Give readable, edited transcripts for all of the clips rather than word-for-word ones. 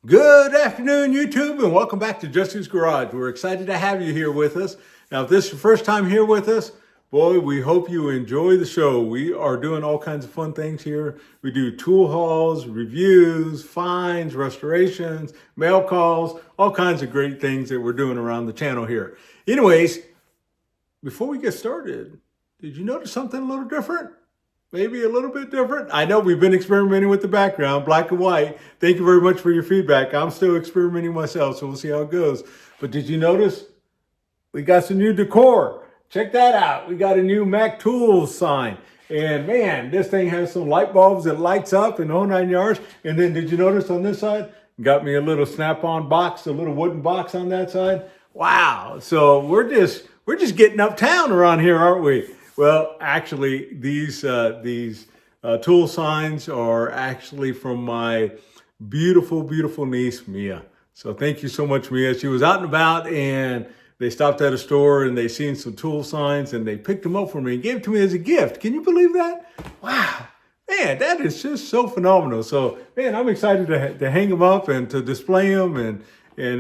Good afternoon, YouTube, and welcome back to Jesse's Garage. We're excited to have you here with us. Now, if this is your first time here with us, boy, we hope you enjoy the show. We are doing all kinds of fun things here. We do tool hauls, reviews, finds, restorations, mail calls, all kinds of great things that we're doing around the channel here. Anyways, before we get started, did you notice something a little different? Maybe a little bit different. I know we've been experimenting with the background, black and white. Thank you very much for your feedback. I'm still experimenting myself, so we'll see how it goes. But did you notice we got some new decor? Check that out. We got a new Mac Tools sign. And man, this thing has some light bulbs that lights up and the whole 9 yards. And then did you notice on this side? Got me a little snap-on box, a little wooden box on that side. Wow. So we're just getting uptown around here, aren't we? Well, actually, these tool signs are actually from my beautiful, beautiful niece, Mia. So thank you so much, Mia. She was out and about and they stopped at a store and they seen some tool signs and they picked them up for me and gave it to me as a gift. Can you believe that? Wow. Man, that is just so phenomenal. So, man, I'm excited to hang them up and to display them and man,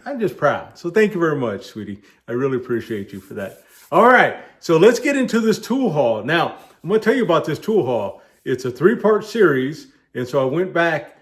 I'm just proud. So thank you very much, sweetie. I really appreciate you for that. All right, so let's get into this tool haul. Now, I'm going to tell you about this tool haul. It's a 3-part series, and so I went back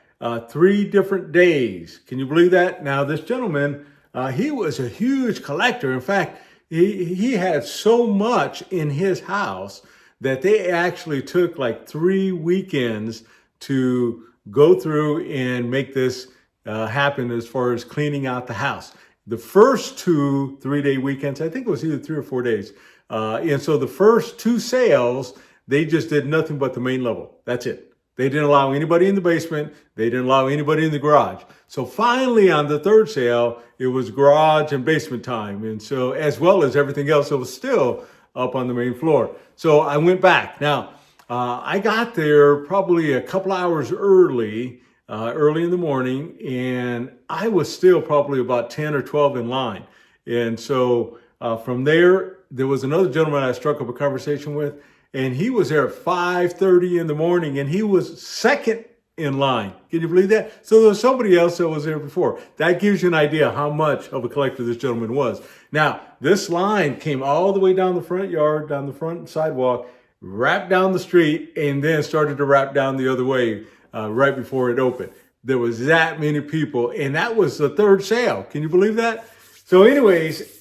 3 different days. Can you believe that? Now, this gentleman, he was a huge collector. In fact, he had so much in his house that they actually took like 3 weekends to go through and make this happen as far as cleaning out the house. The first 2 3-day weekends, I think it was either 3 or 4 days. And so the first 2 sales, they just did nothing but the main level. That's it. They didn't allow anybody in the basement. They didn't allow anybody in the garage. So finally on the 3rd sale, it was garage and basement time. And so as well as everything else, it was still up on the main floor. So I went back. Now, I got there probably a couple hours early in the morning, and I was still probably about 10 or 12 in line. And so from there was another gentleman I struck up a conversation with, and he was there at 5:30 in the morning, and he was second in line. Can you believe that? So there was somebody else that was there before. That gives you an idea how much of a collector this gentleman was. Now, this line came all the way down the front yard, down the front sidewalk, wrapped down the street, and then started to wrap down the other way right before it opened. There was that many people, and that was the 3rd sale. Can you believe that? So anyways,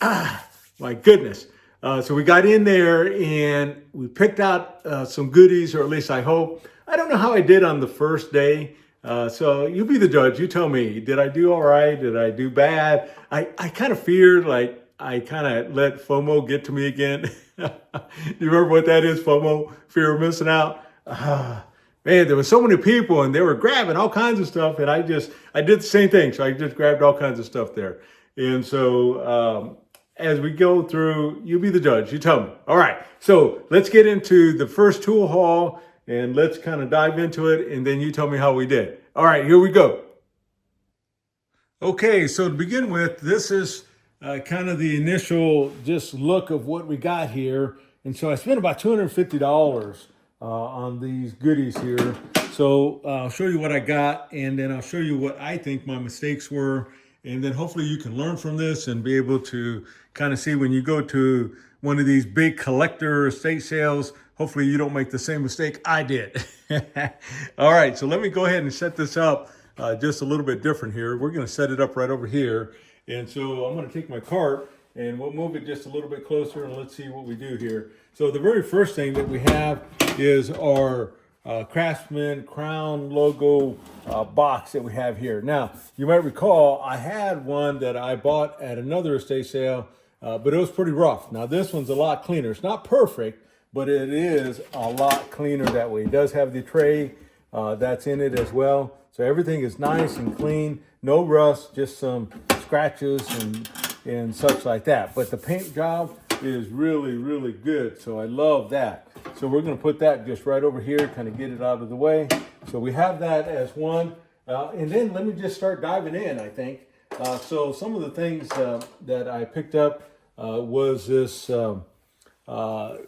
my goodness. So we got in there and we picked out some goodies, or at least I hope. I don't know how I did on the first day. So you be the judge. You tell me, did I do all right? Did I do bad? I kind of feared like I kind of let FOMO get to me again. Do you remember what that is, FOMO? Fear of missing out? Man, there were so many people and they were grabbing all kinds of stuff, and I did the same thing. So I just grabbed all kinds of stuff there. And so as we go through, you be the judge. You tell me. All right. So let's get into the first tool haul and let's kind of dive into it, and then you tell me how we did. All right, here we go. Okay, so to begin with, this is kind of the initial just look of what we got here. And so I spent about $250 on these goodies here. So I'll show you what I got, and then I'll show you what I think my mistakes were. And then hopefully you can learn from this and be able to kind of see when you go to one of these big collector estate sales, hopefully you don't make the same mistake I did. All right, so let me go ahead and set this up just a little bit different here. We're gonna set it up right over here. And so I'm gonna take my cart and we'll move it just a little bit closer, and let's see what we do here. So the very first thing that we have is our Craftsman crown logo box that we have here. Now, you might recall I had one that I bought at another estate sale, but it was pretty rough. Now this one's a lot cleaner. It's not perfect, but it is a lot cleaner that way. It does have the tray that's in it as well. So everything is nice and clean, no rust, just some scratches and such like that. But the paint job is really, really good. So I love that. So we're going to put that just right over here, kind of get it out of the way. So we have that as one. And then let me just start diving in, I think. So some of the things that I picked up was this,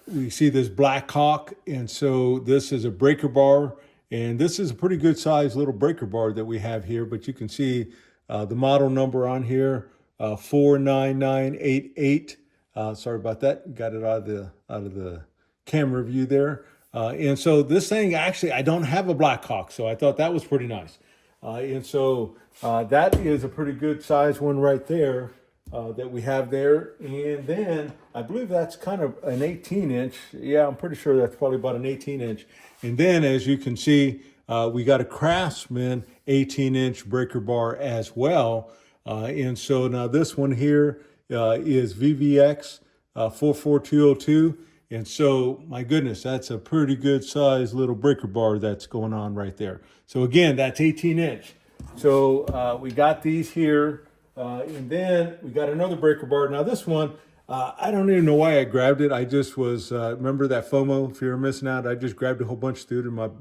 we see this Black Hawk. And so this is a breaker bar. And this is a pretty good sized little breaker bar that we have here, but you can see the model number on here, 49988. Sorry about that. Got it out of the camera view there. And so this thing, actually, I don't have a Blackhawk, so I thought that was pretty nice. And so that is a pretty good size one right there that we have there. And then I believe that's kind of an 18-inch. Yeah, I'm pretty sure that's probably about an 18-inch. And then, as you can see, we got a Craftsman 18-inch breaker bar as well. And so now this one here is VVX 44202. And so, my goodness, that's a pretty good size little breaker bar that's going on right there. So again, that's 18-inch. So we got these here. And then we got another breaker bar. Now this one, I don't even know why I grabbed it. I just was, remember that FOMO, fear of missing out? I just grabbed a whole bunch of it in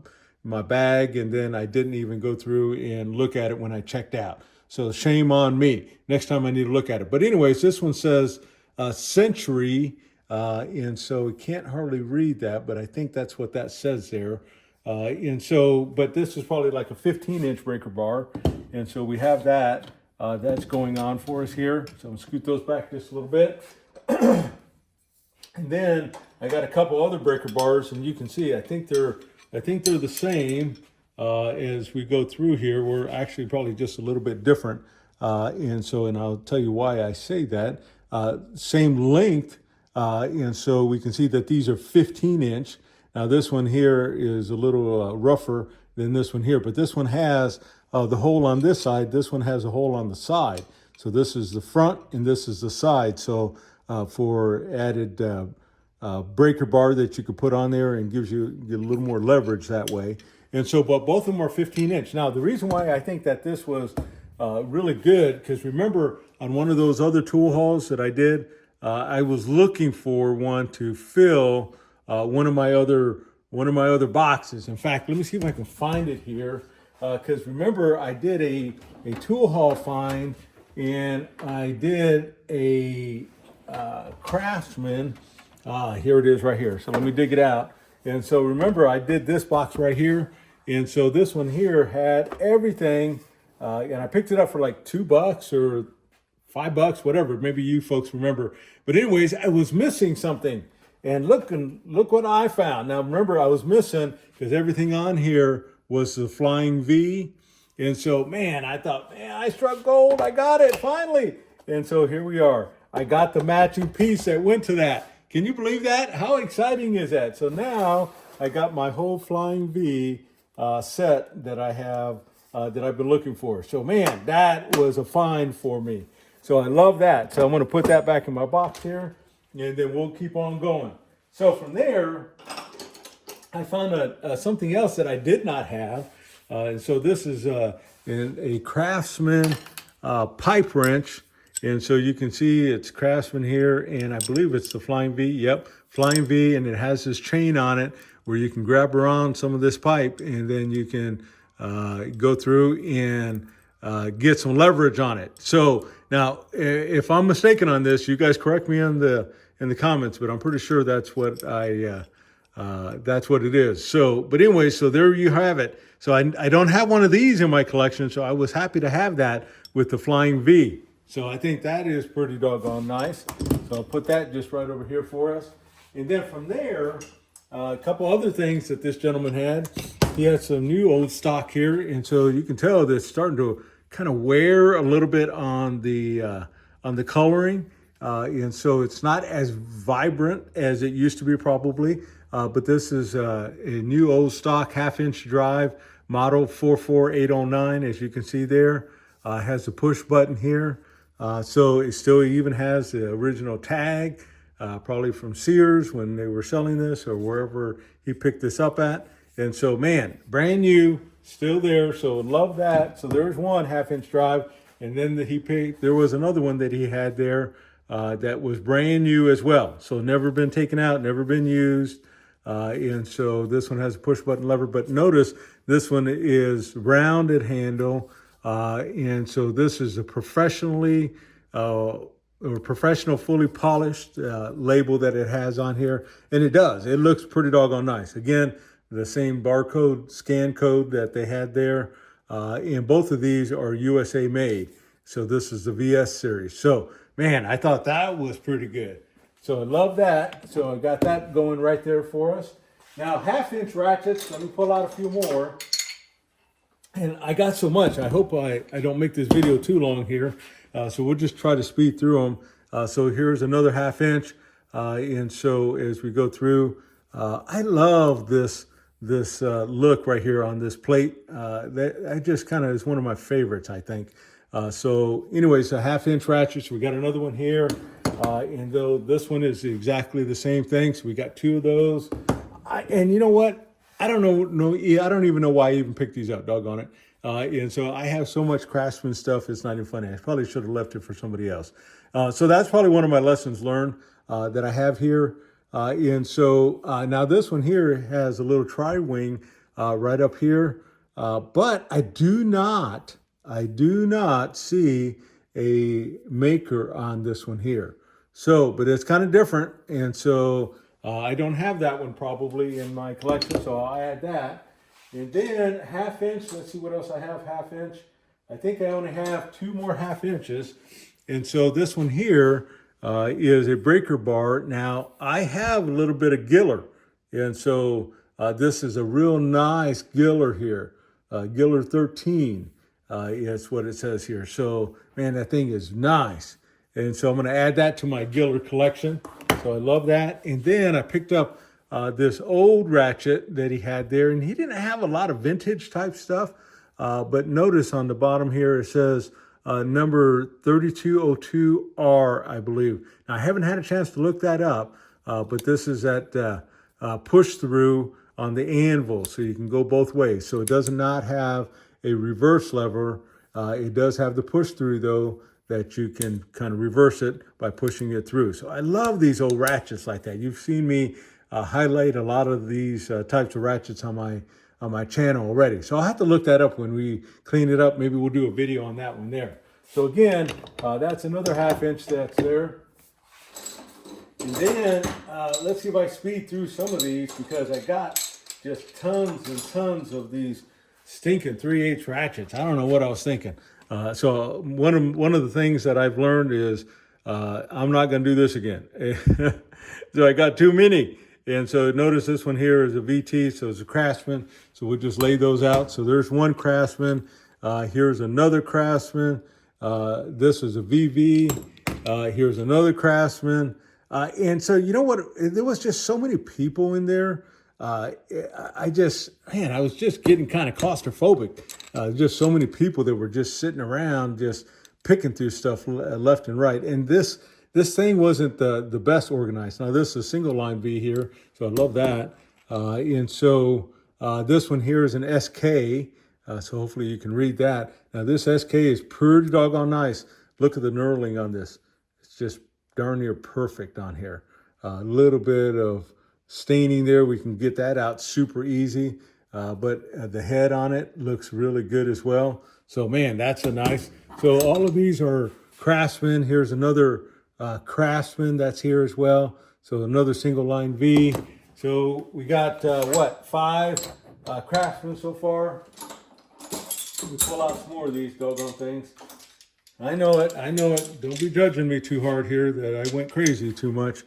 my bag, and then I didn't even go through and look at it when I checked out. So shame on me. Next time I need to look at it. But anyways, this one says Century, and so we can't hardly read that, but I think that's what that says there. And so, but this is probably like a 15-inch breaker bar, and so we have that. That's going on for us here. So I'm gonna scoot those back just a little bit. And then I got a couple other breaker bars, and you can see I think they're the same as we go through here. We're actually probably just a little bit different. And I'll tell you why I say that. Same length, and so we can see that these are 15-inch. Now this one here is a little rougher than this one here, but this one has the hole on this side. This one has a hole on the side. So this is the front and this is the side. So for added breaker bar that you could put on there and get a little more leverage that way. And so, but both of them are 15-inch. Now, the reason why I think that this was really good, because remember on one of those other tool hauls that I did, I was looking for one to fill one of my other boxes. In fact, let me see if I can find it here. Because remember, I did a tool haul find, and I did a Craftsman. Here it is right here. So let me dig it out. And so remember, I did this box right here. And so this one here had everything. And I picked it up for like $2 or $5, whatever. Maybe you folks remember. But anyways, I was missing something. And look what I found. Now remember, I was missing, because everything on here was the Flying V. And so, man, I thought, man, I struck gold. I got it finally. And so here we are. I got the matching piece that went to that. Can you believe that? How exciting is that? So now I got my whole Flying V set that I have, that I've been looking for. So, man, that was a find for me. So I love that. So I'm going to put that back in my box here, and then we'll keep on going. So from there, I found something else that I did not have. And so this is a Craftsman pipe wrench. And so you can see it's Craftsman here, and I believe it's the Flying V. Yep, Flying V, and it has this chain on it where you can grab around some of this pipe, and then you can go through and get some leverage on it. So now, if I'm mistaken on this, you guys correct me in the comments, but I'm pretty sure that's what that's what it is. So, but anyway, so there you have it. So I don't have one of these in my collection, so I was happy to have that with the Flying V. So I think that is pretty doggone nice. So I'll put that just right over here for us. And then from there, a couple other things that this gentleman had. He had some new old stock here, and so you can tell that it's starting to kind of wear a little bit on the coloring. And so it's not as vibrant as it used to be probably. But this is a new old stock 1/2-inch drive, model 44809, as you can see there. Has a push button here. So it still even has the original tag, probably from Sears when they were selling this, or wherever he picked this up at. And so, man, brand new, still there. So love that. So there's one 1/2-inch drive. And then there was another one that he had there that was brand new as well. So never been taken out, never been used. And so this one has a push button lever, but notice this one is rounded handle. And so this is a professional fully polished label that it has on here. And it does. It looks pretty doggone nice. Again, the same barcode scan code that they had there. And both of these are USA made. So this is the VS series. So man, I thought that was pretty good. So I love that. So I got that going right there for us. Now 1/2-inch ratchets, let me pull out a few more. And I got so much, I hope I don't make this video too long here. So we'll just try to speed through them. So here's another 1/2-inch. And so as we go through, I love this look right here on this plate. That I just kind of is one of my favorites, I think. So anyways, a 1/2-inch ratchet. So we got another one here. And though this one is exactly the same thing, so we got 2 of those. And you know what? I don't know. I don't even know why I even picked these up. Doggone it. And so I have so much Craftsman stuff. It's not even funny. I probably should have left it for somebody else. So that's probably one of my lessons learned that I have here. And so now this one here has a little tri-wing right up here. But I do not see a maker on this one here. So, but it's kind of different. And so I don't have that one probably in my collection. So I'll add that. And then 1/2-inch, let's see what else I have, 1/2-inch. I think I only have 2 more 1/2-inches. And so this one here is a breaker bar. Now I have a little bit of Giller. And so this is a real nice Giller here. Giller 13 is what it says here. So man, that thing is nice. And so I'm going to add that to my Giller collection. So I love that. And then I picked up this old ratchet that he had there, and he didn't have a lot of vintage type stuff. But notice on the bottom here, it says number 3202R, I believe. Now I haven't had a chance to look that up, but this is that push through on the anvil. So you can go both ways. So it does not have a reverse lever. It does have the push through though, that you can kind of reverse it by pushing it through. So I love these old ratchets like that. You've seen me highlight a lot of these types of ratchets on my channel already. So I'll have to look that up when we clean it up. Maybe we'll do a video on that one there. So again, that's another 1/2-inch that's there. And then let's see if I speed through some of these because I got just tons and tons of these stinking 3/8 ratchets. I don't know what I was thinking. So one of the things that I've learned is I'm not going to do this again. So I got too many. And so notice this one here is a VT, so it's a Craftsman. So we'll just lay those out. So there's one Craftsman. Here's another Craftsman. This is a VV. Here's another Craftsman. And so you know what? There was just so many people in there. I was just getting kind of claustrophobic. Just so many people that were just sitting around, just picking through stuff left and right. And this thing wasn't the best organized. Now this is a single line V here, so I love that. And so this one here is an SK. So hopefully you can read that. Now this SK is pretty doggone nice. Look at the knurling on this. It's just darn near perfect on here. A little bit of staining there. We can get that out super easy. But the head on it looks really good as well. So man, that's a nice. So all of these are Craftsman. Here's another Craftsman that's here as well. So another single line V. So we got 5 Craftsman so far. Let me pull out some more of these doggone things. I know it. Don't be judging me too hard here that I went crazy too much.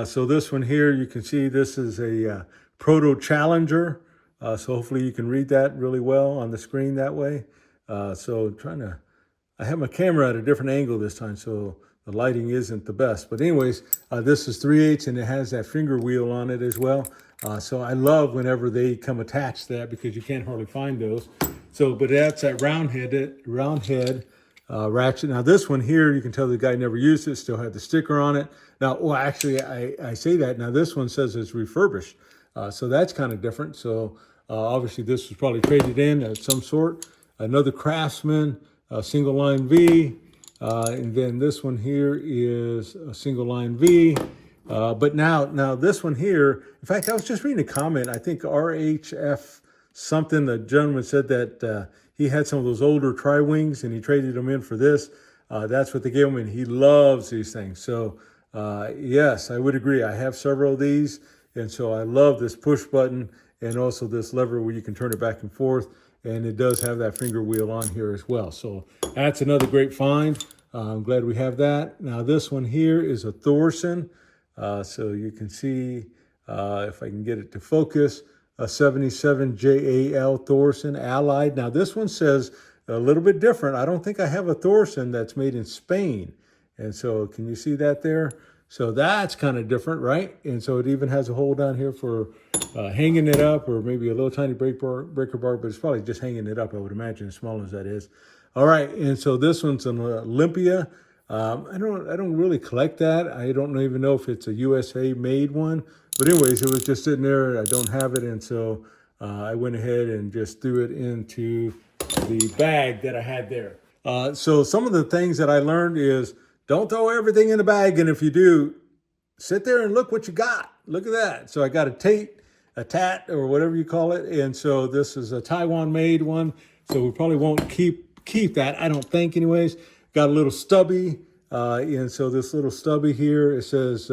So this one here, you can see this is a Proto Challenger. So hopefully you can read that really well on the screen that way. I have my camera at a different angle this time, so the lighting isn't the best. But anyways, this is 3/8 and it has that finger wheel on it as well. So I love whenever they come attached to that because you can't hardly find those. So, but that's that round head ratchet. Now this one here, you can tell the guy never used it, still had the sticker on it. Now, well, actually I say that. Now this one says it's refurbished. So that's kind of different. So obviously this was probably traded in of some sort. Another Craftsman, single line V. And then this one here is a single line V. But now this one here, in fact, I was just reading a comment. I think RHF something, the gentleman said that he had some of those older tri-wings and he traded them in for this. That's what they gave him, and he loves these things. So yes, I would agree. I have several of these, and so I love this push button. and also this lever where you can turn it back and forth. And it does have that finger wheel on here as well. So that's another great find. I'm glad we have that. Now this one here is a Thorson. So you can see, if I can get it to focus, a 77 JAL Thorson Allied. Now this one says a little bit different. I don't think I have a Thorson that's made in Spain. And so can you see that there? So that's kind of different, right? And so it even has a hole down here for hanging it up, or maybe a little tiny breaker bar, but it's probably just hanging it up, I would imagine, as small as that is. All right, and so this one's an Olympia. I don't really collect that. I don't even know if it's a USA made one. But anyways, it was just sitting there. I don't have it, and so I went ahead and just threw it into the bag that I had there. So some of the things that I learned is don't throw everything in the bag, and if you do, sit there and look what you got. Look at that. So I got a tat, or whatever you call it, and so this is a Taiwan-made one, so we probably won't keep that, I don't think anyways. Got a little stubby, and so this little stubby here, it says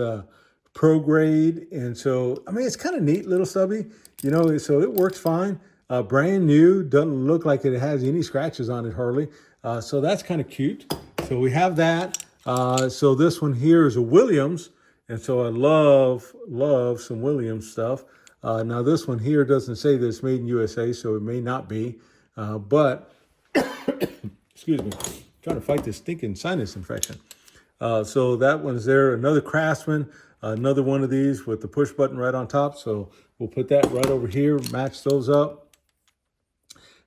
pro grade, and so, I mean, it's kind of neat little stubby, you know, so it works fine. Brand new, doesn't look like it has any scratches on it hardly, so that's kind of cute. So we have that. So this one here is a Williams, and so I love some Williams stuff. Now this one here doesn't say that it's made in USA, so it may not be, but excuse me, I'm trying to fight this stinking sinus infection. So that one's there. Another Craftsman, another one of these with the push button right on top. So we'll put that right over here, match those up.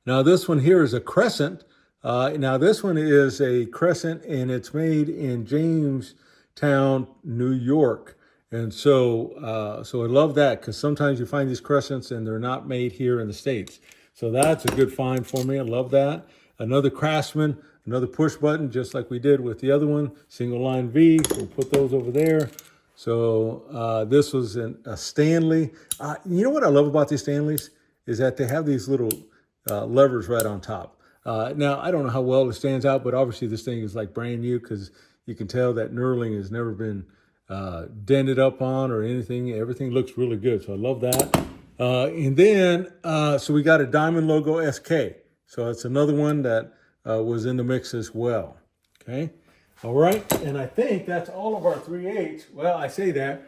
Now this one here is a Crescent. Now this one is a Crescent, and it's made in Jamestown, New York. And so, so I love that, because sometimes you find these Crescents and they're not made here in the States. So that's a good find for me. I love that. Another Craftsman, another push button, just like we did with the other one, single line V. We'll put those over there. So this was a Stanley. You know what I love about these Stanleys is that they have these little levers right on top. Now, I don't know how well it stands out, but obviously this thing is like brand new, because you can tell that knurling has never been dented up on or anything. Everything looks really good, so I love that. And then, so we got a Diamond Logo SK. So that's another one that was in the mix as well. Okay, all right, and I think that's all of our 3/8. Well, I say that.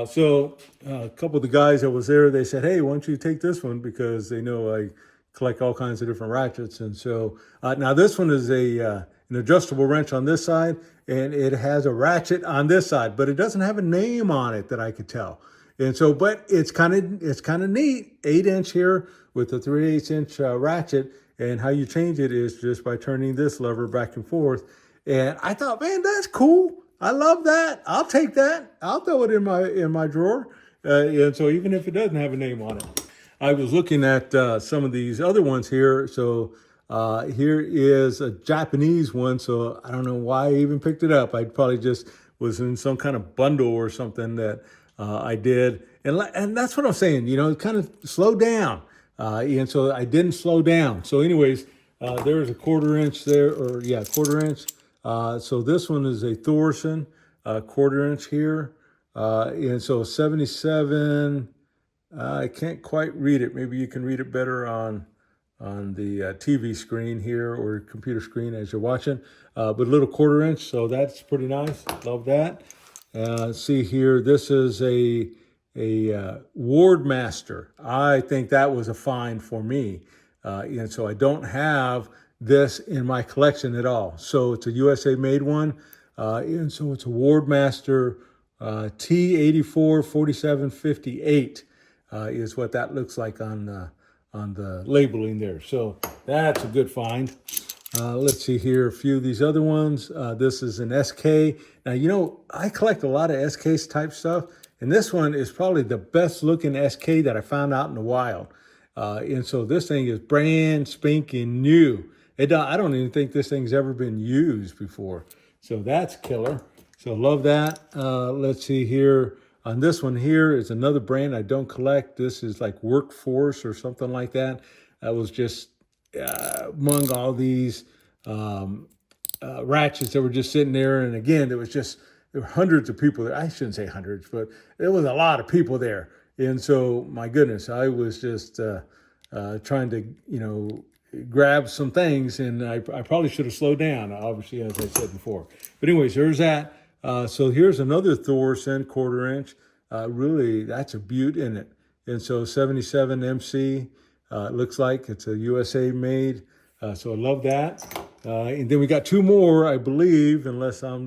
So a couple of the guys that was there, they said, hey, why don't you take this one, because they know I collect all kinds of different ratchets. And so now this one is an adjustable wrench on this side, and it has a ratchet on this side, but it doesn't have a name on it that I could tell. And so, but it's kind of neat, 8-inch here with a 3/8-inch ratchet, and how you change it is just by turning this lever back and forth. And I thought, man, that's cool. I love that. I'll take that. I'll throw it in my drawer. And so even if it doesn't have a name on it. I was looking at some of these other ones here. So here is a Japanese one. So I don't know why I even picked it up. I probably just was in some kind of bundle or something that I did. And that's what I'm saying, you know, kind of slow down. And so I didn't slow down. So anyways, there's a 1/4 inch there, or yeah, 1/4 inch. So this one is a Thorson, 1/4 inch here. And so 77, I can't quite read it. Maybe you can read it better on the TV screen here, or computer screen as you're watching. But a little 1/4 inch, so that's pretty nice. Love that. See here, this is a Wardmaster. I think that was a find for me. And so I don't have this in my collection at all. So it's a USA made one. And so it's a Wardmaster T84 4758 is what that looks like on the labeling there. So that's a good find. Let's see here, a few of these other ones. This is an SK. Now, you know, I collect a lot of SK type stuff, and this one is probably the best looking SK that I found out in the wild. And so this thing is brand spanking new. I don't even think this thing's ever been used before. So that's killer. So love that. Let's see here. On this one here is another brand I don't collect. This is like Workforce or something like that. That was just among all these ratchets that were just sitting there. And again, there were hundreds of people there. I shouldn't say hundreds, but there was a lot of people there. And so, my goodness, I was just trying to, grab some things, and I probably should have slowed down, obviously, as I said before. But anyways, there's that. So here's another Thorson 1/4 inch. Really, that's a beaut in it. And so 77 MC, it looks like it's a USA made. So I love that. And then we got two more, I believe, unless I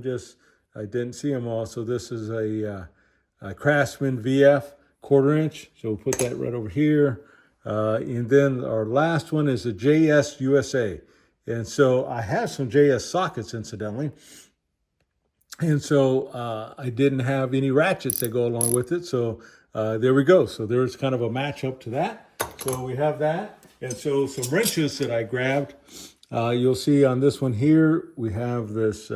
didn't see them all. So this is a Craftsman VF 1/4 inch. So we'll put that right over here. And then our last one is a JS USA. And so I have some JS sockets, incidentally. And so I didn't have any ratchets that go along with it. So there we go. So there's kind of a matchup to that. So we have that. And so some wrenches that I grabbed. You'll see on this one here, we have this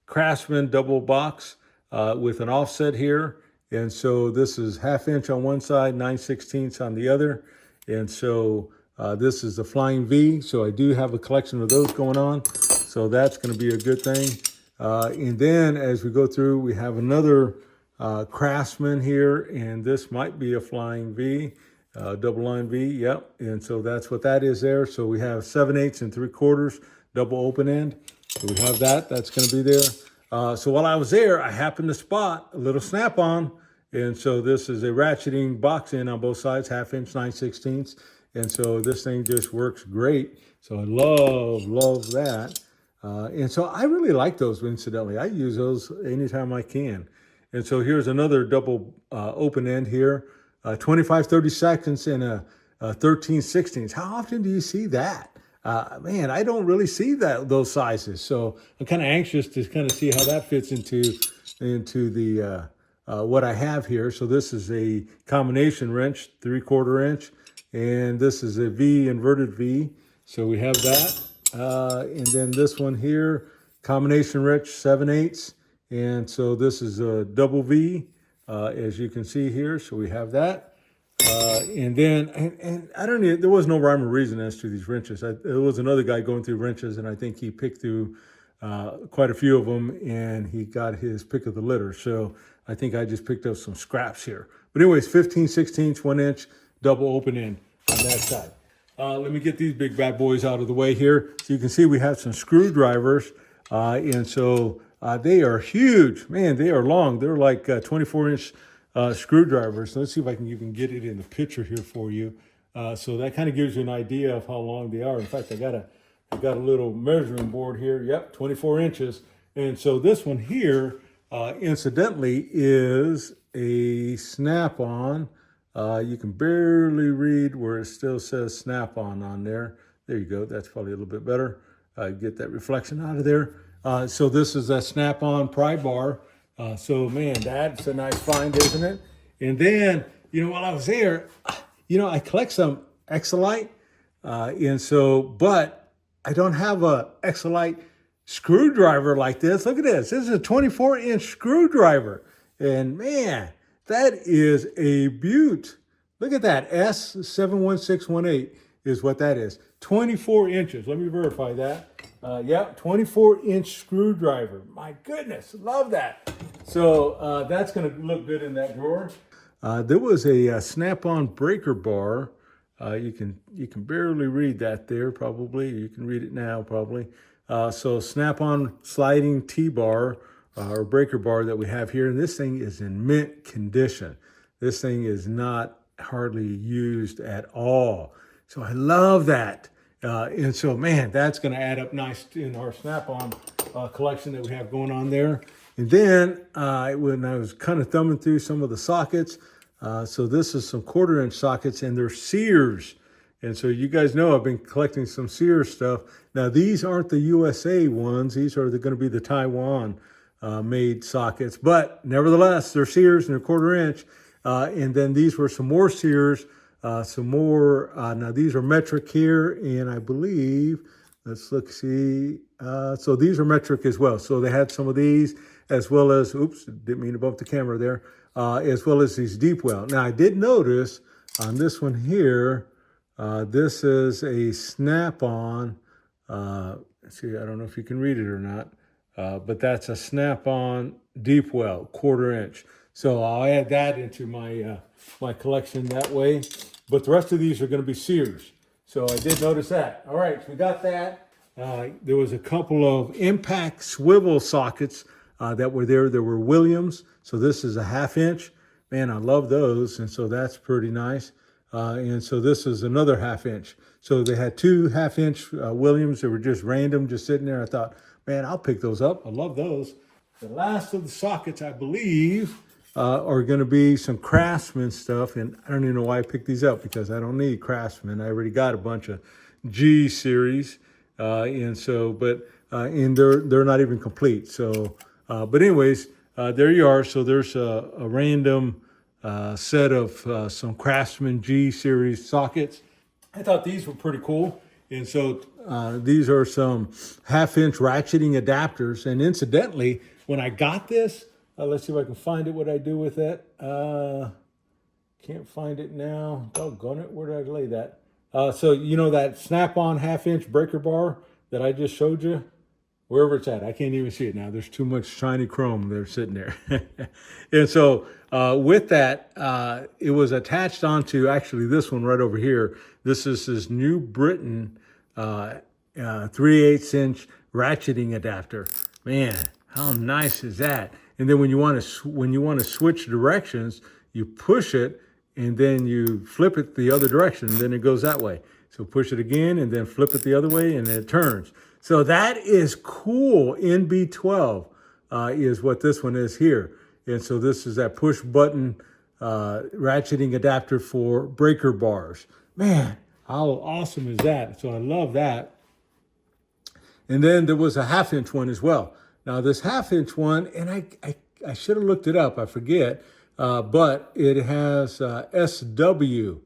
Craftsman double box with an offset here. And so this is 1/2 inch on one side, 9/16 on the other. And so this is the Flying V. So I do have a collection of those going on. So that's going to be a good thing. And then as we go through, we have another Craftsman here. And this might be a Flying V, double line V. Yep. And so that's what that is there. So we have 7/8 and 3/4 double open end. So we have that. That's going to be there. So while I was there, I happened to spot a little snap-on. And so this is a ratcheting box in on both sides, 1/2 inch, 9/16. And so this thing just works great. So I love that. And so I really like those, incidentally. I use those anytime I can. And so here's another double open end here, 25/32 and a 13/16. How often do you see that? Man, I don't really see those sizes. So I'm kind of anxious to kind of see how that fits into the what I have here. So this is a combination wrench, 3/4 inch, and this is a V, inverted V. So we have that. And then this one here, combination wrench, 7/8. And so this is a double V, as you can see here. So we have that. And then, and I don't know, there was no rhyme or reason as to these wrenches. There was another guy going through wrenches, and I think he picked through quite a few of them, and he got his pick of the litter. So I think I just picked up some scraps here. But anyways, 15/16, 1 inch, double open end on that side. Let me get these big bad boys out of the way here. So you can see we have some screwdrivers, and so they are huge. Man, they are long. They're like 24-inch screwdrivers. Let's see if I can even get it in the picture here for you. So that kind of gives you an idea of how long they are. In fact, I got a little measuring board here. Yep, 24 inches. And so this one here, incidentally, is a snap-on. You can barely read where it still says snap-on on there. There you go. That's probably a little bit better. Get that reflection out of there. So this is a snap-on pry bar. So man, that's a nice find, isn't it? And then, while I was there, I collect some Exolite. And so, but I don't have a Exolite screwdriver like this. Look at this. This is a 24-inch screwdriver. And man, that is a beaut. Look at that. S71618 is what that is. 24 inches. Let me verify that. Yep, 24-inch screwdriver. My goodness, love that. So that's going to look good in that drawer. There was a snap-on breaker bar. You can barely read that there, probably. You can read it now, probably. So snap-on sliding T-bar or breaker bar that we have here. And this thing is in mint condition. This thing is not hardly used at all. So I love that. And so, man, that's going to add up nice in our snap-on collection that we have going on there. And then when I was kind of thumbing through some of the sockets, so this is some 1/4 inch sockets, and they're Sears. And so you guys know I've been collecting some Sears stuff. Now, these aren't the USA ones. These are going to be the Taiwan made sockets. But nevertheless, they're Sears and they're 1/4 inch. And then these were some more Sears. Some more, now these are metric here, and I believe, let's look, see, so these are metric as well. So they had some of these, as well as, oops, didn't mean to bump the camera there, as well as these deep well. Now I did notice on this one here, this is a snap-on, see, I don't know if you can read it or not, but that's a snap-on deep well, 1/4 inch. So I'll add that into my my collection that way. But the rest of these are going to be Sears. So I did notice that. All right, so we got that. There was a couple of impact swivel sockets that were there. There were Williams. So this is a 1/2 inch. Man, I love those. And so that's pretty nice. And so this is another 1/2 inch. So they had 2 1/2 inch Williams that were just random, just sitting there. I thought, man, I'll pick those up. I love those. The last of the sockets, I believe, are going to be some Craftsman stuff. And I don't even know why I picked these up, because I don't need Craftsman. I already got a bunch of G series. And they're not even complete. So, but anyways, there you are. So there's a random set of some Craftsman G series sockets. I thought these were pretty cool. And so these are some 1/2 inch ratcheting adapters. And incidentally, when I got this, let's see if I can find it, what I do with it. Can't find it now. Doggone it, where did I lay that? So you know that snap-on 1/2 inch breaker bar that I just showed you? Wherever it's at, I can't even see it now. There's too much shiny chrome there sitting there. And so with that, it was attached onto actually this one right over here. This is this New Britain 3/8 inch ratcheting adapter. Man, how nice is that? And then when you want to switch directions, you push it and then you flip it the other direction, and then it goes that way. So push it again and then flip it the other way, and it turns. So that is cool. NB12 is what this one is here. And so this is that push button ratcheting adapter for breaker bars. Man, how awesome is that? So I love that. And then there was a 1/2 inch one as well. Now this 1/2 inch one, and I should have looked it up, I forget, but it has SW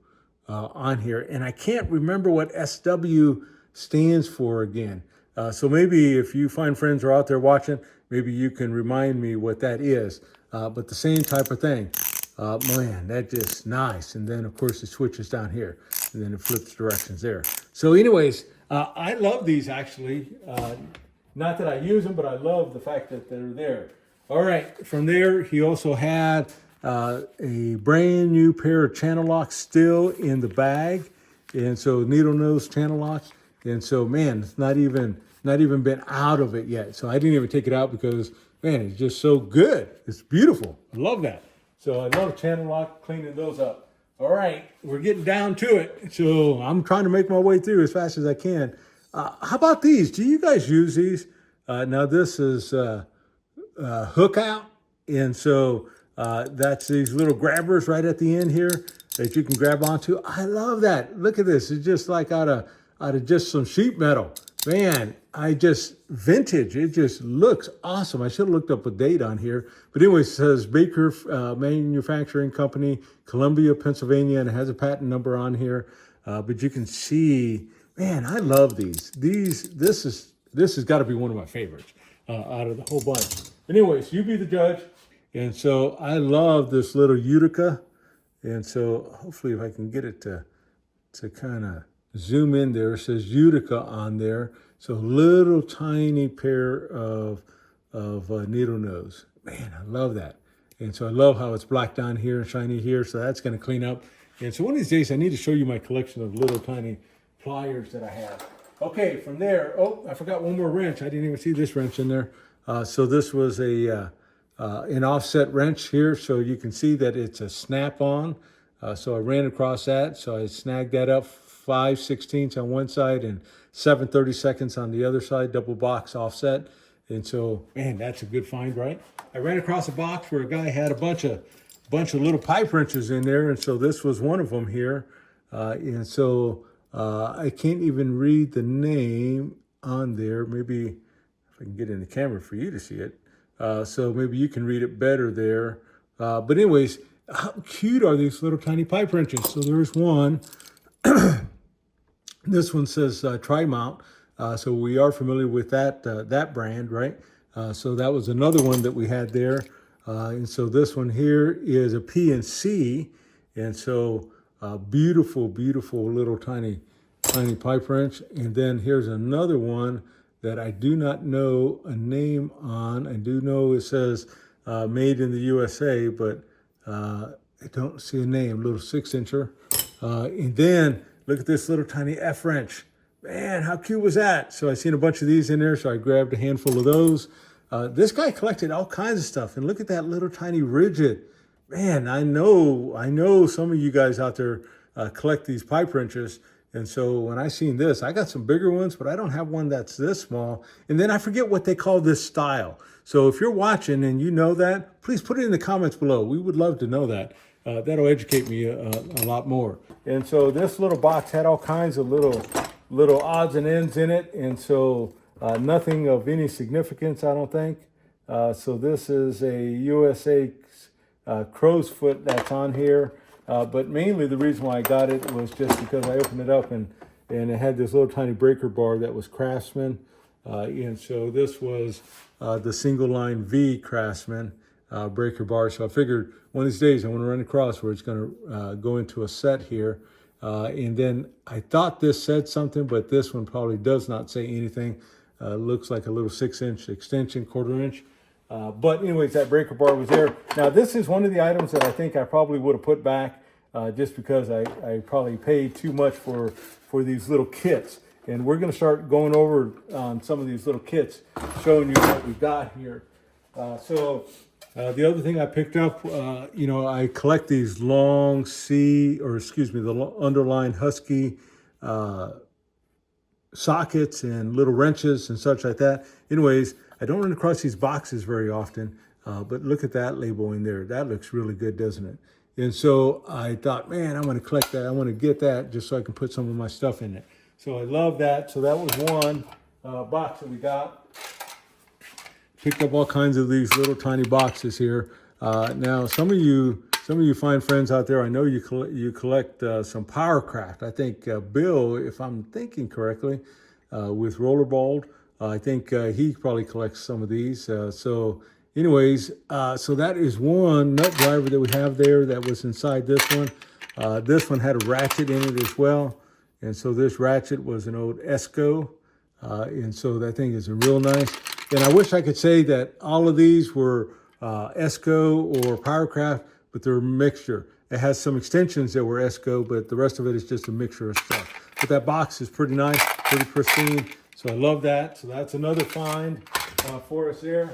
on here. And I can't remember what SW stands for again. So maybe if you find friends are out there watching, maybe you can remind me what that is. But the same type of thing. Man, that's just nice. And then, of course, it switches down here. And then it flips directions there. So anyways, I love these, actually. Not that I use them, but I love the fact that they're there. All right, from there, he also had a brand new pair of channel locks still in the bag. And so needle nose channel locks. And so, man, it's not even been out of it yet. So I didn't even take it out because, man, it's just so good. It's beautiful. I love that. So I love channel lock, cleaning those up. All right, we're getting down to it. So I'm trying to make my way through as fast as I can. How about these? Do you guys use these? Now this is hook out. And so that's these little grabbers right at the end here that you can grab onto. I love that. Look at this. It's just like out of just some sheet metal. Man, vintage. It just looks awesome. I should have looked up a date on here. But anyway, it says Baker Manufacturing Company, Columbia, Pennsylvania, and it has a patent number on here. But you can see, man, I love these. This has got to be one of my favorites out of the whole bunch. Anyways, you be the judge. And so I love this little Utica. And so hopefully if I can get it to kind of zoom in there, it says Utica on there. So little tiny pair of needle nose. Man, I love that. And so I love how it's black down here and shiny here. So that's going to clean up. And so one of these days I need to show you my collection of little tiny pliers that I have. Okay, from there, oh, I forgot one more wrench. I didn't even see this wrench in there. So this was an offset wrench here. So you can see that it's a snap-on. So I ran across that. So I snagged that up 5/16 on one side and 7/32 on the other side, double box offset. And so, man, that's a good find, right? I ran across a box where a guy had a bunch of little pipe wrenches in there. And so this was one of them here. And so I can't even read the name on there. Maybe if I can get in the camera for you to see it. So maybe you can read it better there. But anyways, how cute are these little tiny pipe wrenches? So there's one. This one says Tri-Mount. So we are familiar with that brand, right? So that was another one that we had there. And so this one here is a PNC. And so beautiful, beautiful little tiny pipe wrench. And then here's another one that I do not know a name on. I do know it says made in the USA, but I don't see a name, little 6-incher. And then look at this little tiny F wrench. Man, how cute was that? So I seen a bunch of these in there, so I grabbed a handful of those. This guy collected all kinds of stuff, and look at that little tiny rigid. Man, I know some of you guys out there collect these pipe wrenches. And so when I seen this, I got some bigger ones, but I don't have one that's this small. And then I forget what they call this style. So if you're watching and you know that, please put it in the comments below. We would love to know that. That'll educate me a lot more. And so this little box had all kinds of little odds and ends in it. And so nothing of any significance, I don't think. So this is a USA crow's foot that's on here. But mainly the reason why I got it was just because I opened it up and it had this little tiny breaker bar that was Craftsman. And so this was the single line V Craftsman breaker bar. So I figured one of these days I want to run across where it's going to go into a set here. And then I thought this said something, but this one probably does not say anything. Looks like a little 6-inch extension, 1/4 inch. But anyways, that breaker bar was there. Now this is one of the items that I think I probably would have put back just because I probably paid too much for these little kits. And we're going to start going over on some of these little kits, showing you what we've got here. The other thing I picked up, I collect these long the underline Husky sockets and little wrenches and such like that. Anyways, I don't run across these boxes very often, but look at that label in there. That looks really good, doesn't it? And so I thought, man, I'm going to collect that. I want to get that just so I can put some of my stuff in it. So I love that. So that was one box that we got. Picked up all kinds of these little tiny boxes here. Now, some of you fine friends out there, I know you collect some Powercraft. I think Bill, if I'm thinking correctly, with Rollerball, I think he probably collects some of these. So anyways, so that is one nut driver that we have there that was inside this one. This one had a ratchet in it as well. And so this ratchet was an old Esco. And so that thing is real nice. And I wish I could say that all of these were Esco or Powercraft, but they're a mixture. It has some extensions that were Esco, but the rest of it is just a mixture of stuff. But that box is pretty nice, pretty pristine. So I love that. So that's another find for us there.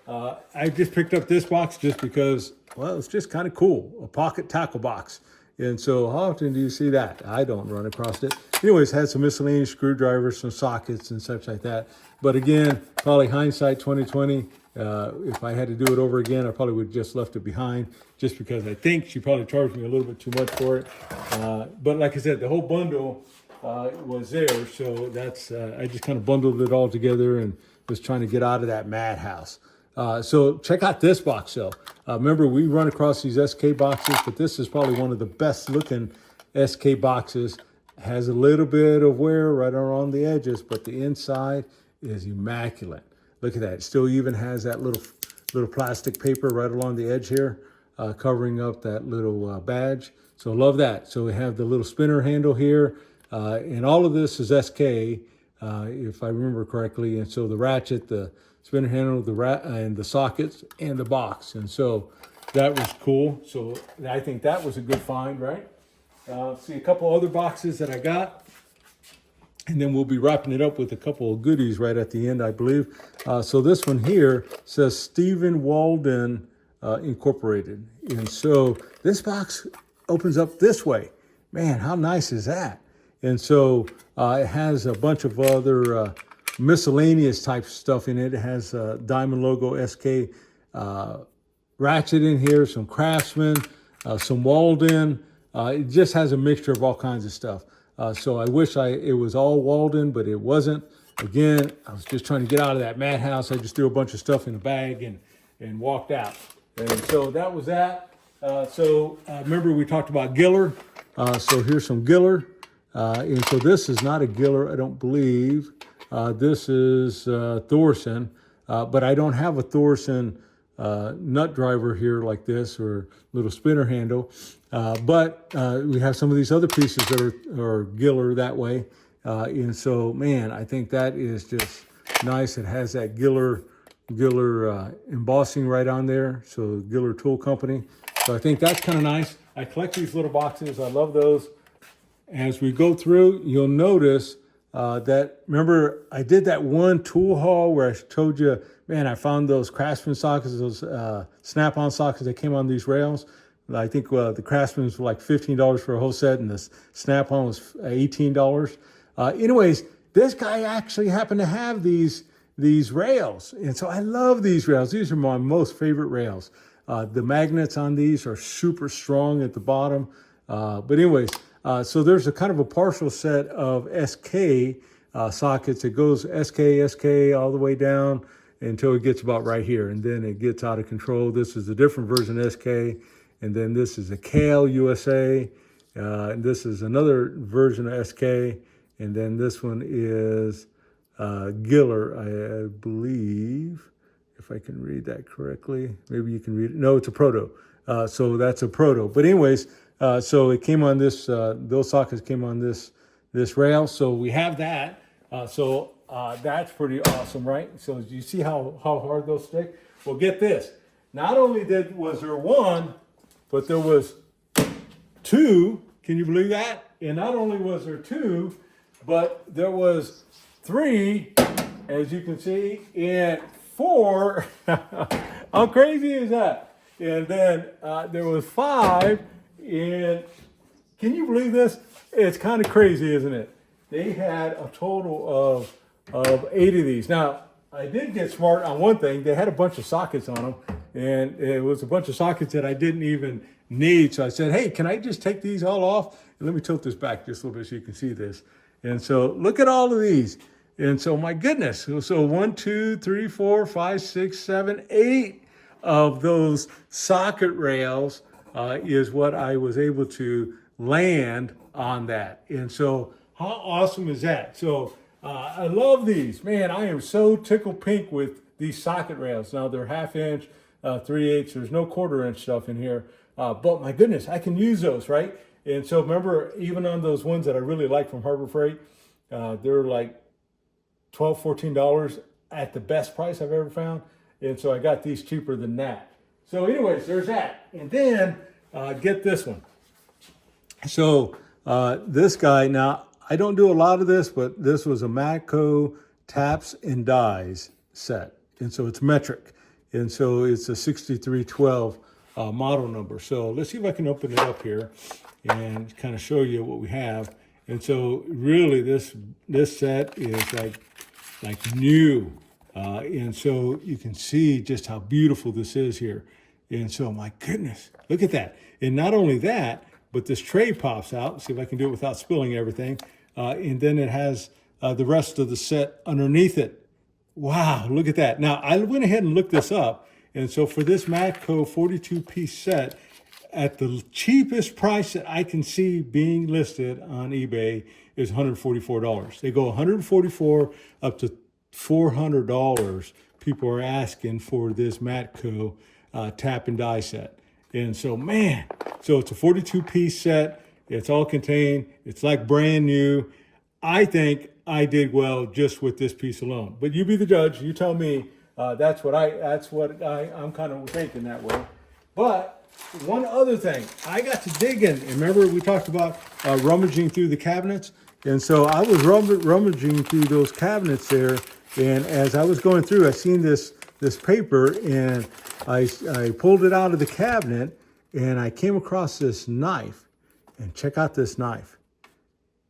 I just picked up this box just because, well, it's just kind of cool. A pocket tackle box. And so how often do you see that? I don't run across it. Anyways, had some miscellaneous screwdrivers, some sockets and such like that. But again, probably hindsight 2020. If I had to do it over again, I probably would have just left it behind just because I think she probably charged me a little bit too much for it. But like I said, the whole bundle was there. So that's, I just kind of bundled it all together and was trying to get out of that madhouse. So check out this box though. Remember, we run across these SK boxes, but this is probably one of the best looking SK boxes. Has a little bit of wear right around the edges, but the inside is immaculate. Look at that. It still even has that little plastic paper right along the edge here, covering up that little badge. So love that. So we have the little spinner handle here, and all of this is SK, if I remember correctly. And so the ratchet, the spinner handle, and the sockets, and the box. And so that was cool. So I think that was a good find, right? See a couple other boxes that I got. And then we'll be wrapping it up with a couple of goodies right at the end, I believe. So this one here says Stephen Walden Incorporated. And so this box opens up this way. Man, how nice is that? And so it has a bunch of other miscellaneous type stuff in it. It has a Diamond logo SK ratchet in here, some Craftsman, some Walden. It just has a mixture of all kinds of stuff. So I wish it was all Walden, but it wasn't. Again, I was just trying to get out of that madhouse. I just threw a bunch of stuff in a bag and walked out. And so that was that. Remember we talked about Giller. So here's some Giller. And so this is not a Giller, I don't believe. This is Thorson, but I don't have a Thorson nut driver here like this or little spinner handle. But we have some of these other pieces that are Giller that way. And so, man, I think that is just nice. It has that Giller Giller embossing right on there. So Giller Tool Company. So I think that's kind of nice. I collect these little boxes. I love those. As we go through, you'll notice that, remember, I did that one tool haul where I told you, man, I found those Craftsman sockets, those snap-on sockets that came on these rails. I think the Craftsman's were like $15 for a whole set, and the snap-on was $18. Anyways, this guy actually happened to have these rails, and so I love these rails. These are my most favorite rails. The magnets on these are super strong at the bottom. But anyways, so there's a kind of a partial set of SK sockets. It goes SK all the way down until it gets about right here, and then it gets out of control. This is a different version of SK, and then this is a Kale USA, and this is another version of SK, and then this one is Giller, I believe, if I can read that correctly. Maybe you can read it. No, it's a Proto. So that's a Proto. But anyways, so it came on this, those sockets came on this rail. So we have that. So that's pretty awesome, right? So you see how hard those stick? Well, get this. Not only was there one, but there was two. Can you believe that? And not only was there two, but there was three, as you can see, and four. How crazy is that? And then there was five, and can you believe this? It's kind of crazy, isn't it? They had a total of 8 of these. Now, I did get smart on one thing. They had a bunch of sockets on them, and it was a bunch of sockets that I didn't even need. So I said, hey, can I just take these all off? And let me tilt this back just a little bit so you can see this. And so look at all of these. And so my goodness, so 1, 2, 3, 4, 5, 6, 7, 8 of those socket rails is what I was able to land on that. And so how awesome is that? So I love these. Man, I am so tickled pink with these socket rails. Now they're 1/2 inch, 3/8. There's no 1/4 inch stuff in here. But my goodness, I can use those, right? And so remember, even on those ones that I really like from Harbor Freight, they're like $12, $14 at the best price I've ever found. And so I got these cheaper than that. So anyways, there's that. And then get this one. So this guy, now I don't do a lot of this, but this was a Matco taps and dies set. And so it's metric. And so it's a 6312 model number. So let's see if I can open it up here and kind of show you what we have. And so really this set is like new. And so you can see just how beautiful this is here. And so my goodness, look at that. And not only that, but this tray pops out. Let's see if I can do it without spilling everything. And then it has the rest of the set underneath it. Wow, look at that. Now I went ahead and looked this up. And so for this Matco 42-piece set, at the cheapest price that I can see being listed on eBay is $144. They go $144 up to $400. People are asking for this Matco tap and die set. And so, man, so it's a 42-piece set. It's all contained. It's like brand new. I think I did well just with this piece alone. But you be the judge. You tell me. That's what I'm kind of thinking that way. But one other thing, I got to dig in. Remember we talked about rummaging through the cabinets? And so I was rummaging through those cabinets there. And as I was going through, I seen this paper, and I pulled it out of the cabinet, and I came across this knife. And check out this knife.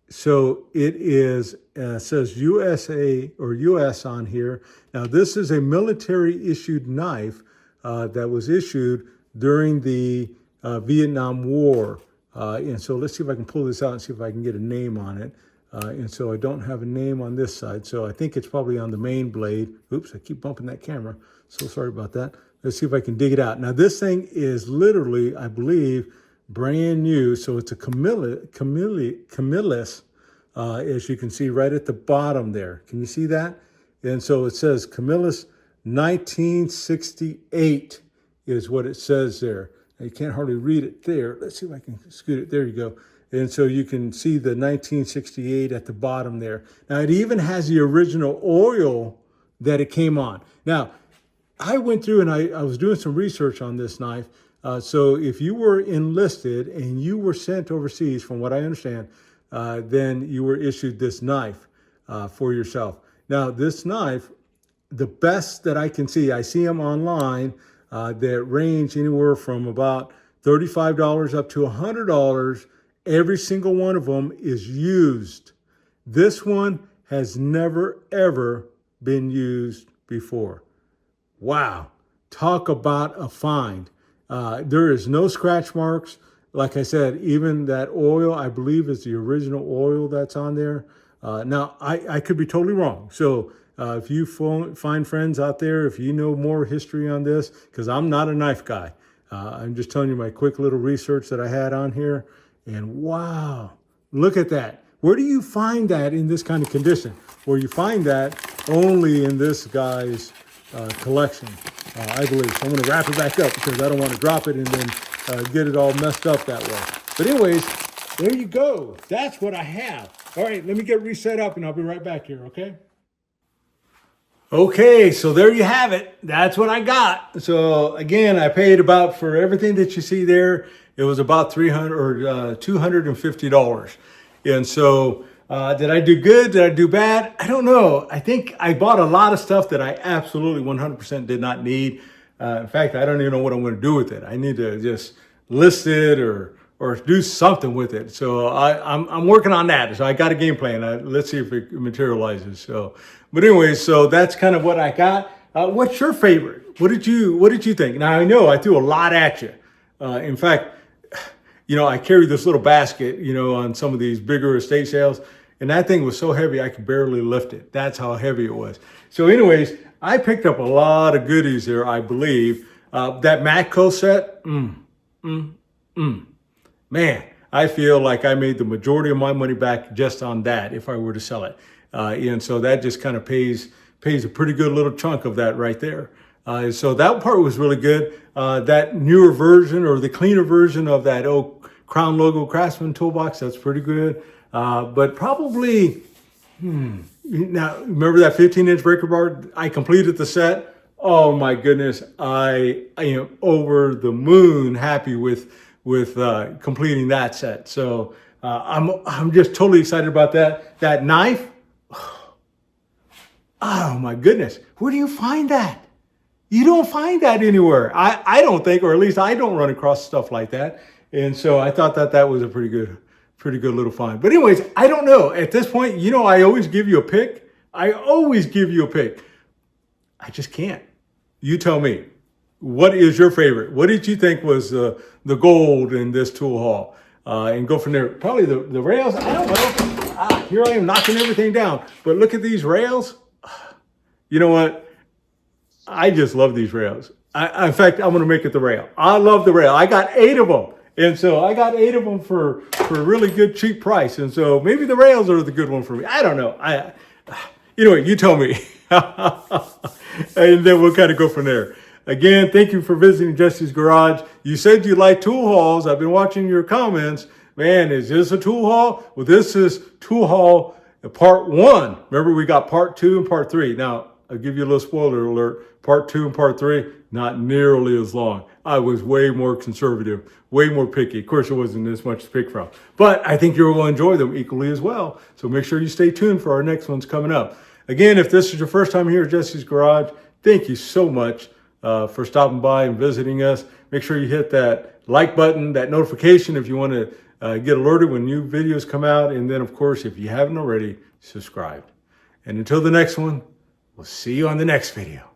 So it is says USA or US on here. Now this is a military issued knife that was issued during the Vietnam War. And so let's see if I can pull this out and see if I can get a name on it. And so I don't have a name on this side. So I think it's probably on the main blade. Oops, I keep bumping that camera. So sorry about that. Let's see if I can dig it out. Now this thing is literally, I believe, brand new. So it's a Camillus, as you can see right at the bottom there. Can you see that? And so it says Camillus 1968 is what it says there. Now you can't hardly read it there. Let's see if I can scoot it. There you go. And so you can see the 1968 at the bottom there. Now it even has the original oil that it came on. Now, I went through and I was doing some research on this knife. So if you were enlisted and you were sent overseas, from what I understand, then you were issued this knife for yourself. Now, this knife, the best that I can see, I see them online that range anywhere from about $35 up to $100. Every single one of them is used. This one has never, ever been used before. Wow, talk about a find. There is no scratch marks. Like I said, even that oil, I believe, is the original oil that's on there. Now, I could be totally wrong. So if you find friends out there, if you know more history on this, because I'm not a knife guy. I'm just telling you my quick little research that I had on here. And wow, look at that. Where do you find that in this kind of condition? Well, you find that only in this guy's collection, I believe. So I'm going to wrap it back up because I don't want to drop it and then get it all messed up that way. But anyways, there you go. That's what I have. All right, let me get reset up and I'll be right back here, okay? Okay, so there you have it. That's what I got. So again, I paid about, for everything that you see there, it was about $300 or $250. And so did I do good? Did I do bad? I don't know. I think I bought a lot of stuff that I absolutely 100% did not need. In fact, I don't even know what I'm going to do with it. I need to just list it or do something with it. So I'm working on that. So I got a game plan. Let's see if it materializes. So, but anyways, so that's kind of what I got. What's your favorite? What did you think? Now I know I threw a lot at you. In fact, you know, I carried this little basket, you know, on some of these bigger estate sales, and that thing was so heavy I could barely lift it. That's how heavy it was. So anyways, I picked up a lot of goodies there, I believe. That Matco set, man, I feel like I made the majority of my money back just on that if I were to sell it. And so that just kind of pays a pretty good little chunk of that right there. So that part was really good. That newer version or the cleaner version of that old Crown Logo Craftsman toolbox, that's pretty good. But probably, now remember that 15-inch breaker bar? I completed the set. Oh my goodness, I am over the moon happy with completing that set. So I'm just totally excited about that. That knife, oh my goodness, where do you find that? You don't find that anywhere. I don't think, or at least I don't run across stuff like that. And so I thought that was a pretty good little find. But anyways, I don't know. At this point, you know, I always give you a pick. I always give you a pick. I just can't. You tell me. What is your favorite? What did you think was the gold in this tool haul? And go from there. Probably the rails, I don't know. Here I am knocking everything down. But look at these rails. You know what? I just love these rails. In fact, I'm going to make it the rail. I love the rail. I got 8 of them. And so I got 8 of them for a really good, cheap price. And so maybe the rails are the good one for me. I don't know. You know what? You tell me. And then we'll kind of go from there. Again, thank you for visiting Jesse's Garage. You said you like tool hauls. I've been watching your comments. Man, is this a tool haul? Well, this is tool haul part 1. Remember, we got part 2 and part 3. Now, I'll give you a little spoiler alert. Part 2 and part 3, not nearly as long. I was way more conservative, way more picky. Of course, there wasn't as much to pick from. But I think you're going to enjoy them equally as well. So make sure you stay tuned for our next ones coming up. Again, if this is your first time here at Jesse's Garage, thank you so much for stopping by and visiting us. Make sure you hit that like button, that notification if you want to get alerted when new videos come out. And then, of course, if you haven't already, subscribe. And until the next one, we'll see you on the next video.